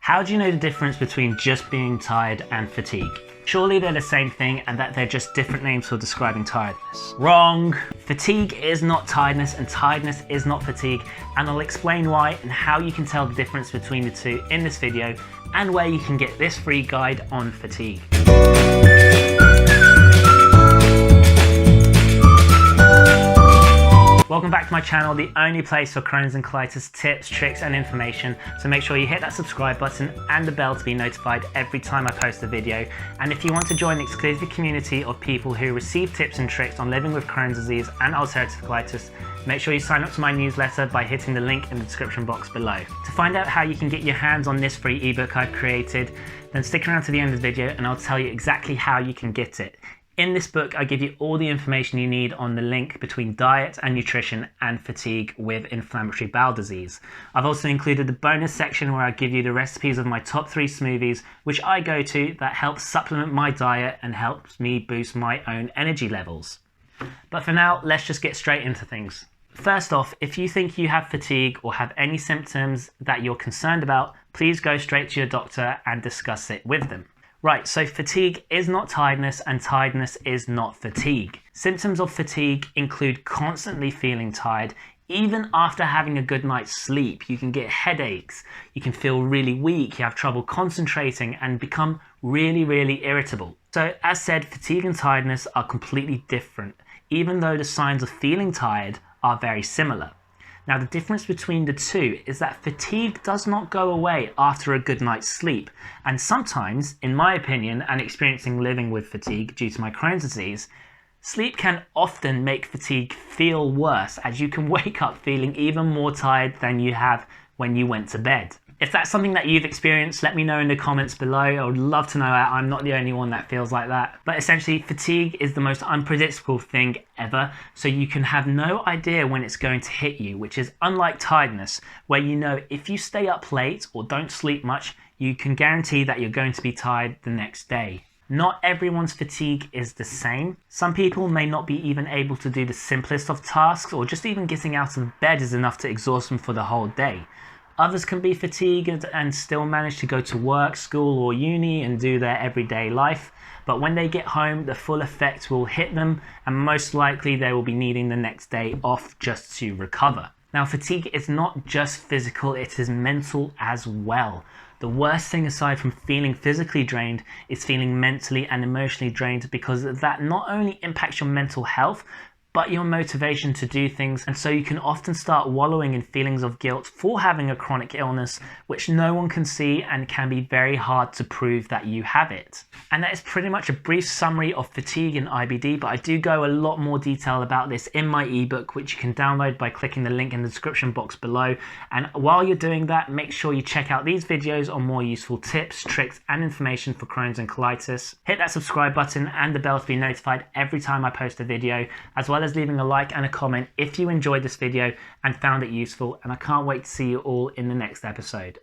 How do you know the difference between just being tired and fatigue? Surely they're the same thing and that they're just different names for describing tiredness. Wrong! Fatigue is not tiredness and tiredness is not fatigue, and I'll explain why and how you can tell the difference between the two in this video and where you can get this free guide on fatigue. Welcome back to my channel, the only place for Crohn's and colitis tips, tricks and information. So make sure you hit that subscribe button and the bell to be notified every time I post a video. And if you want to join the exclusive community of people who receive tips and tricks on living with Crohn's disease and ulcerative colitis, make sure you sign up to my newsletter by hitting the link in the description box below. To find out how you can get your hands on this free ebook I've created, then stick around to the end of the video and I'll tell you exactly how you can get it. In this book, I give you all the information you need on the link between diet and nutrition and fatigue with inflammatory bowel disease. I've also included the bonus section where I give you the recipes of my top 3 smoothies, which I go to that helps supplement my diet and helps me boost my own energy levels. But for now, let's just get straight into things. First off, if you think you have fatigue or have any symptoms that you're concerned about, please go straight to your doctor and discuss it with them. Right, so fatigue is not tiredness and tiredness is not fatigue. Symptoms of fatigue include constantly feeling tired. Even after having a good night's sleep, you can get headaches, you can feel really weak, you have trouble concentrating and become really irritable. So as said, fatigue and tiredness are completely different, even though the signs of feeling tired are very similar. Now the difference between the two is that fatigue does not go away after a good night's sleep, and sometimes, in my opinion and experiencing living with fatigue due to my Crohn's disease, sleep can often make fatigue feel worse, as you can wake up feeling even more tired than you have when you went to bed. If that's something that you've experienced, let me know in the comments below. I would love to know. I'm not the only one that feels like that. But essentially, fatigue is the most unpredictable thing ever, so you can have no idea when it's going to hit you, which is unlike tiredness, where you know if you stay up late or don't sleep much, you can guarantee that you're going to be tired the next day. Not everyone's fatigue is the same. Some people may not be even able to do the simplest of tasks, or just even getting out of bed is enough to exhaust them for the whole day. Others can be fatigued and still manage to go to work, school or uni and do their everyday life, but when they get home the full effect will hit them and most likely they will be needing the next day off just to recover. Now fatigue is not just physical, it is mental as well. The worst thing aside from feeling physically drained is feeling mentally and emotionally drained, because that not only impacts your mental health but your motivation to do things, and so you can often start wallowing in feelings of guilt for having a chronic illness which no one can see and can be very hard to prove that you have it. And that is pretty much a brief summary of fatigue and IBD, but I do go a lot more detail about this in my ebook, which you can download by clicking the link in the description box below. And while you're doing that, make sure you check out these videos on more useful tips, tricks and information for Crohn's and colitis. Hit that subscribe button and the bell to be notified every time I post a video, as well as leaving a like and a comment if you enjoyed this video and found it useful, and I can't wait to see you all in the next episode.